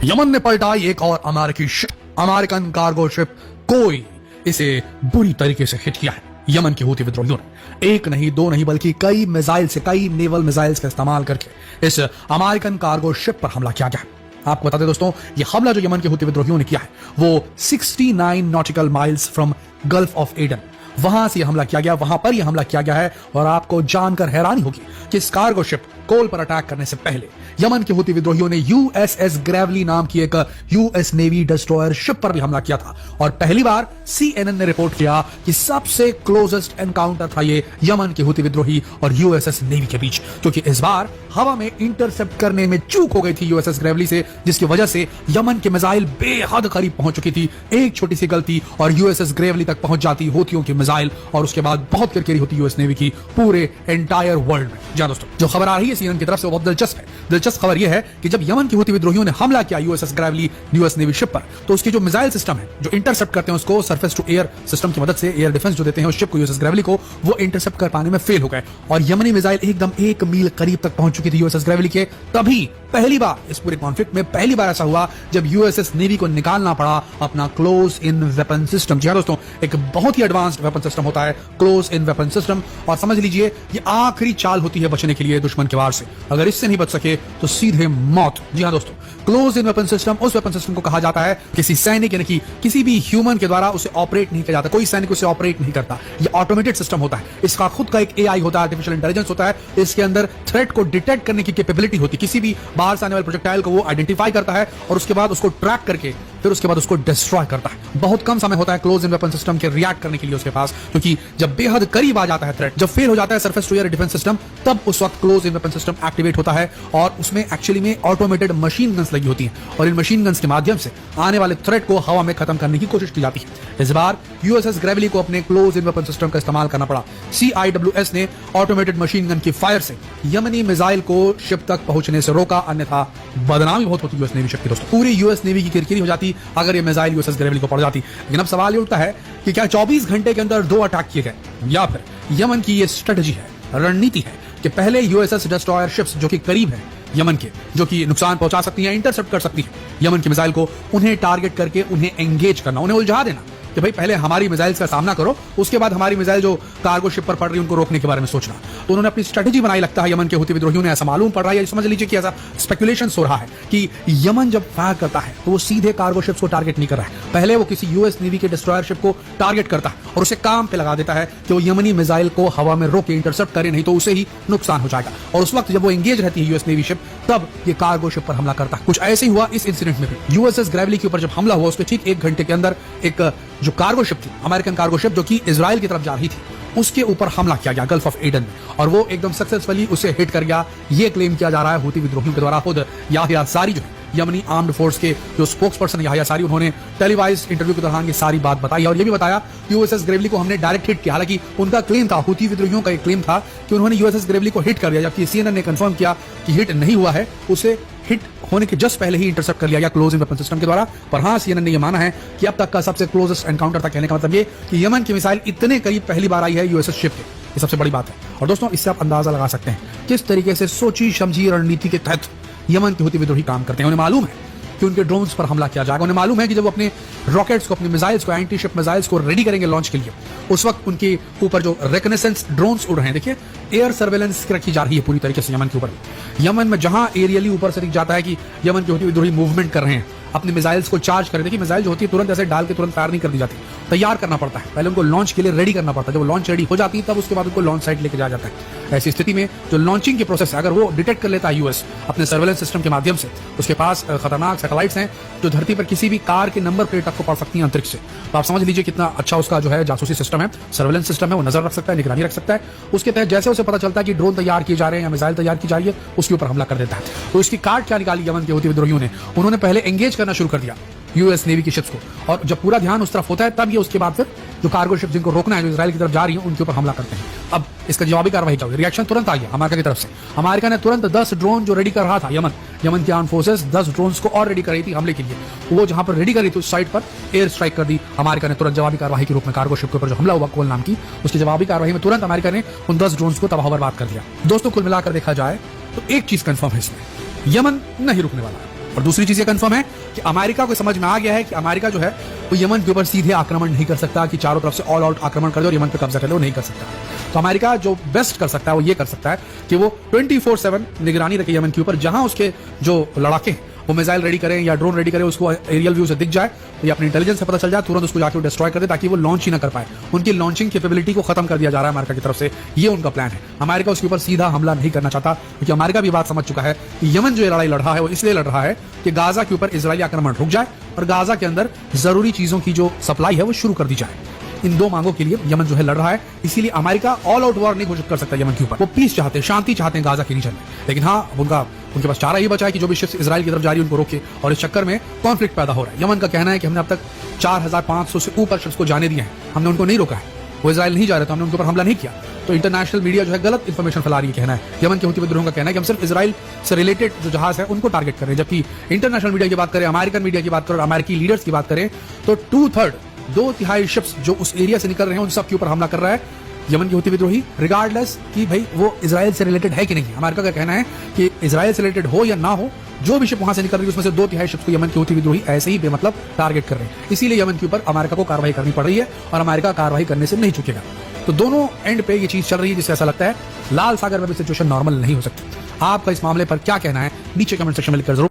Yemen ने पलटाई एक और अमेरिकन कार्गो शिप कोई इसे बुरी तरीके से हिट किया है। यमन के हूती विद्रोहियों ने एक नहीं दो नहीं बल्कि कई कई नेवल मिसाइल्स का इस्तेमाल करके इस अमेरिकन कार्गो शिप पर हमला किया गया है। आपको बता दें दोस्तों, ये हमला जो यमन के हूती विद्रोहियों ने किया है वो 69 nautical miles from gulf of Aden, वहां से हमला किया गया, वहां पर यह हमला किया गया है। और आपको जानकर हैरानी होगी कि इस कार्गो शिप कोल पर अटैक करने से पहले यमन के हूती विद्रोहियों ने यूएसएस ग्रेवली नाम की एक यूएस नेवी डिस्ट्रॉयर शिप पर भी हमला किया था। और पहली बार सीएनएन ने रिपोर्ट किया कि सबसे क्लोजेस्ट एनकाउंटर था ये यमन के हूती विद्रोही और यूएसएस नेवी के बीच, क्योंकि इस बार हवा में इंटरसेप्ट करने में चूक हो गई थी यूएसएस ग्रेवली से, जिसकी वजह से यमन के मिसाइल बेहद करीब पहुंच चुकी थी। एक छोटी सी गलती और यूएसएस ग्रेवली तक पहुंच जाती हूतियों की मिसाइल, और उसके बाद बहुत किरकिरी होती यूएस नेवी की पूरे एंटायर वर्ल्ड में। जी दोस्तों, जो खबर आ रही है सीएनएन की तरफ से वो बहुत दिलचस्प है। दिलचस्प खबर यह है कि जब यमन के हूती विद्रोहियों ने हमला किया USS Gravely US navy ship पर, तो उसकी जो मिसाइल सिस्टम है जो इंटरसेप्ट करते हैं उसको सरफेस टू एयर सिस्टम की मदद से एयर डिफेंस जो देते हैं उस शिप को यूएसएस ग्रेवली को, वो इंटरसेप्ट कर पाने में फेल हो गए और यमनी मिसाइल एकदम 1 मील करीब तक पहुंच चुकी थी यूएसएस ग्रेवली के। तभी पहली बार इस पूरे कॉन्फ्लिक्ट में पहली बार ऐसा हुआ जब यूएसएस नेवी को निकालना पड़ा अपना क्लोज इन वेपन सिस्टम। जी हां दोस्तों, एक बहुत ही एडवांस्ड वेपन सिस्टम होता है क्लोज इन वेपन सिस्टम, और समझ लीजिए ये आखिरी चाल होती है बचने के लिए दुश्मन के वार से। अगर इससे नहीं बच सके तो सीधे मौत। जी हां दोस्तों, क्लोज इन वेपन सिस्टम उस वेपन सिस्टम को कहा जाता है किसी सैनिक यानी कि किसी भी ह्यूमन के द्वारा उसे ऑपरेट नहीं किया जाता, कोई सैनिक उसे ऑपरेट नहीं करता। ये ऑटोमेटेड सिस्टम होता है, इसका खुद का एक एआई होता है, आर्टिफिशियल इंटेलिजेंस होता है। इसके अंदर थ्रेट को डिटेक्ट करने की कैपेबिलिटी होती है, किसी भी बाहर से आने वाले प्रोजेक्टाइल को वो आइडेंटिफाई करता है और उसके बाद उसको ट्रैक करके फिर उसके बाद उसको डिस्ट्रॉय करता है। बहुत कम समय होता है क्लोज इन वेपन सिस्टम के रिएक्ट करने के लिए उसके पास, क्योंकि जब बेहद करीब आ जाता है थ्रेट, जब फेल हो जाता है surface to air defence system, तब उस वक्त close in weapon system activate होता है और उसमें एक्चुअली में ऑटोमेटेड मशीन गन्स लगी होती हैं और इन मशीन गन्स के माध्यम से आने वाले थ्रेट को हवा में खत्म करने की कोशिश की जाती है। इस बार यूएसएस ग्रेवली को अपने क्लोज इन वेपन सिस्टम का इस्तेमाल करना पड़ा। सीआईडब्ल्यूएस ने ऑटोमेटेड मशीन गन की फायर से यमनी मिसाइल को शिप तक पहुंचने से रोका, अन्यथा बदनामी बहुत होती यूएस नेवी शिप की। दोस्तों, पूरी यूएस नेवी की किरकिरी हो जाती अगर ये मिसाइल यूएसएस ग्रेवली को पड़ जाती। लेकिन अब सवाल ये उठता है कि क्या 24 घंटे के अंदर 2 अटैक किए गए, या फिर यमन की ये स्ट्रेटजी है, रणनीति है कि पहले यूएसएस डिस्ट्रॉयर शिप्स जो कि करीब है यमन के, जो कि नुकसान पहुंचा सकती हैं, इंटरसेप्ट कर सकती हैं यमन की मिसाइल को, उन्हें टारगेट करके उन्हें एंगेज करना, उन्हें उलझा देना कि भाई पहले हमारी मिसाइल्स का सामना करो, उसके बाद हमारी मिसाइल जो कार्गो शिप पर पड़ रही है उनको रोकने के बारे में सोचना। तो उन्होंने अपनी स्ट्रेटजी बनाई, लगता है यमन के हूती विद्रोहियों ने, ऐसा मालूम पड़ रहा है, समझ लीजिए कि ऐसा स्पेकुलेशन हो रहा है कि यमन जब फायर करता है तो वो सीधे कार्गो शिप्स को टारगेट नहीं कर रहा है, पहले वो किसी यूएस नेवी के डिस्ट्रॉयर शिप को टारगेट करता है और उसे काम पे लगा देता है कि वो यमनी मिसाइल को हवा में रोके, इंटरसेप्ट करे, नहीं तो उसे ही नुकसान हो जाएगा। और उस वक्त जब वो एंगेज रहती है यूएस नेवी शिप, तब ये कार्गो शिप पर हमला करता है। कुछ ऐसे ही हुआ इस इंसिडेंट में भी। यूएसएस ग्रेवली के ऊपर जब हमला हुआ उसके ठीक 1 घंटे के अंदर एक जो कार्गो शिप थी, अमेरिकन कार्गो शिप जो कि इजराइल की तरफ जा रही थी, उसके ऊपर हमला किया गया गल्फ ऑफ एडन में, और वो एकदम सक्सेसफुली उसे हिट कर गया। ये क्लेम किया जा रहा है हूती विद्रोहियों के द्वारा। खुद याह्या सारी जो यमनी आर्म्ड फोर्स के जो स्पोक्स पर्सन याह्या सारी, उन्होंने टेलीवाइज्ड इंटरव्यू के दौरान ये सारी बात बताई और ये भी बताया कि यूएसएस ग्रेवली को हमने डायरेक्ट हिट किया। हालांकि उनका क्लेम था, हूती विद्रोहियों का एक क्लेम था कि उन्होंने यूएसएस ग्रेवली को हिट कर दिया, जबकि सीएनएन ने कंफर्म किया कि हिट नहीं हुआ है, उसे हिट होने के जस्ट पहले ही इंटरसेप्ट कर लिया गया क्लोज इन वेपन सिस्टम के द्वारा। पर हाँ, सीएनएन ने यह माना है कि अब तक का सबसे क्लोजेस्ट एनकाउंटर था। कहने का मतलब ये कि यमन की मिसाइल इतने करीब पहली बार आई है यूएसएस शिप के, ये सबसे बड़ी बात है। और दोस्तों, इससे आप अंदाजा लगा सकते हैं किस तरीके से सोची समझी रणनीति के तहत यमन के हूती विद्रोही काम करते हैं। उन्हें मालूम है कि उनके ड्रोन्स पर हमला किया जाएगा, उन्हें मालूम है कि जब वो अपने रॉकेट्स को, अपने मिसाइल्स को, एंटी शिप मिसाइल्स को रेडी करेंगे लॉन्च के लिए, उस वक्त उनके ऊपर जो रिकनेसेंस ड्रोन्स उड़ रहे हैं, देखिए एयर सर्वेलेंस रखी जा रही है पूरी तरीके से यमन के ऊपर। यमन में जहां एरियली ऊपर से दिख जाता है कि यमन के हूती विद्रोही मूवमेंट कर रहे हैं, अपने मिसाइल्स को चार्ज कर, देखिए मिसाइल जो होती है तुरंत ऐसे डाल के तुरंत फायर नहीं कर दी जाती, तैयार करना पड़ता है, पहले उनको लॉन्च के लिए रेडी करना पड़ता है। जब वो लॉन्च रेडी हो जाती है तब उसके बाद उनको लॉन्च साइट लेके जाया जाता है। ऐसी स्थिति में जो लॉन्चिंग के प्रोसेस है, अगर वो डिटेक्ट कर लेता है यूएस अपने सर्वेलेंस सिस्टम के माध्यम से, उसके पास खतरनाक सैटेलाइट्स हैं जो धरती पर किसी भी कार के नंबर प्लेट आपको पड़ सकती है अंतरिक्ष से, तो आप समझ लीजिए कितना अच्छा उसका जो है जासूसी सिस्टम है, सर्वेलेंस सिस्टम है, वो नजर रख सकता है, निगरानी रख सकता है। उसके तहत जैसे उसे पता चलता है कि ड्रोन तैयार किए जा रहे हैं या मिसाइल तैयार की जा रही है, उसके ऊपर हमला कर देता है। तो इसकी कार्ड क्या निकाली यमन के हूती विद्रोहियों ने, उन्होंने पहले एंगेज करना शुरू कर दिया यूएस नेवी की शिप्स को, और जब पूरा ध्यान उस तरफ होता है तब ये उसके बाद फिर जो कार्गो शिप जिनको रोकना है, जो इजराइल की तरफ जा रही है, उनके ऊपर हमला करते हैं। अब इसका जवाबी कार्रवाई क्या हुई, रिएक्शन तुरंत आ गया अमेरिका की तरफ से। अमेरिका ने तुरंत 10 ड्रोन जो रेडी कर रहा था यमन की आर्म फोर्सेस 10 ड्रोन्स को और रेडी कर रही थी हमले के लिए, वो जहां पर रेडी कर रही थी उस साइट पर एयर स्ट्राइक कर दी अमेरिका ने तुरंत जवाबी कार्रवाई के रूप में। कार्गो शिप के ऊपर जो हमला हुआ कोल नाम की, उसकी जवाबी कार्रवाई में तुरंत अमेरिका ने उन 10 ड्रोन्स को तबाह बर्बाद कर दिया। दोस्तों, कुल मिलाकर देखा जाए तो एक चीज कंफर्म है इसमें, यमन नहीं रुकने वाला। और दूसरी चीज ये कंफर्म है कि अमेरिका को समझ में आ गया है कि अमेरिका जो है वो यमन के ऊपर सीधे आक्रमण नहीं कर सकता कि चारों तरफ से ऑल आउट आक्रमण कर दे और यमन पर कब्जा कर ले, वो नहीं कर सकता। तो अमेरिका जो बेस्ट कर सकता है वो ये कर सकता है कि वो 24/7 निगरानी रखे यमन के ऊपर, जहां उसके जो लड़ाके वो मिसाइल रेडी करें या ड्रोन रेडी करें, उसको एरियल व्यू से दिख जाए तो ये अपनी इंटेलिजेंस से पता चल जाए, तुरंत उसको जाके डिस्ट्रॉय कर दे ताकि वो लॉन्च ही ना कर पाए। उनकी लॉन्चिंग कैपेबिलिटी को खत्म कर दिया जा रहा है अमेरिका की तरफ से, ये उनका प्लान है। अमेरिका उसके ऊपर सीधा हमला नहीं करना चाहता क्योंकि अमेरिका भी बात समझ चुका है कि यमन जो ये लड़ाई लड़ रहा है वो इसलिए लड़ रहा है कि गाजा के ऊपर इजरायली आक्रमण रुक जाए और गाजा के अंदर जरूरी चीजों की जो सप्लाई है वो शुरू कर दी जाए। इन दो मांगों के लिए यमन जो है लड़ रहा है, इसीलिए अमेरिका ऑल आउट वॉर नहीं घोषित कर सकता यमन के ऊपर। वो पीस चाहते हैं, शांति चाहते हैं गाजा के रीजन में, लेकिन हाँ उनके पास चारा ही बचा है कि जो भी शिप्स इजराइल की तरफ जा रही है उनको रोके, और इस चक्कर में कॉन्फ्लिक्ट पैदा हो रहा है। यमन का कहना है कि हमने अब तक 4500 से ऊपर शिप्स को जाने दिए हैं, हमने उनको नहीं रोका है, वो इजराइल नहीं जा रहे तो हमने उनके ऊपर हमला नहीं किया। तो इंटरनेशनल मीडिया जो है गलत इंफॉर्मेशन फैला रही है, कहना है यमन के हूती विद्रोह का कहना है कि हम सिर्फ इजराइल से रिलेटेड जो जहाज है उनको टारगेट कर रहे हैं, जबकि इंटरनेशनल मीडिया की बात करें, अमेरिकन मीडिया की बात करें, अमेरिकी लीडर्स की बात करें तो 2/3 शिप्स जो उस एरिया से निकल रहे हैं उन सब के ऊपर हमला कर रहा है यमन की हूती विद्रोही, रिगार्डलेस कि भाई वो इजराइल से रिलेटेड है कि नहीं। अमेरिका का कहना है कि इजराइल से रिलेटेड हो या ना हो, जो भी शिप वहां से निकल रही है उसमें से 2/3 शिप्स को यमन की हूती विद्रोही ऐसे ही बेमतलब टारगेट कर रहे हैं। इसीलिए यमन के ऊपर अमेरिका को कार्रवाई करनी पड़ रही है और अमेरिका कार्रवाई करने से नहीं चुकेगा। तो दोनों एंड पे ये चीज चल रही है जिससे ऐसा लगता है लाल सागर में भी सिचुएशन नॉर्मल नहीं हो सकती। आपका इस मामले पर क्या कहना है नीचे कमेंट सेक्शन में लिखकर जरूर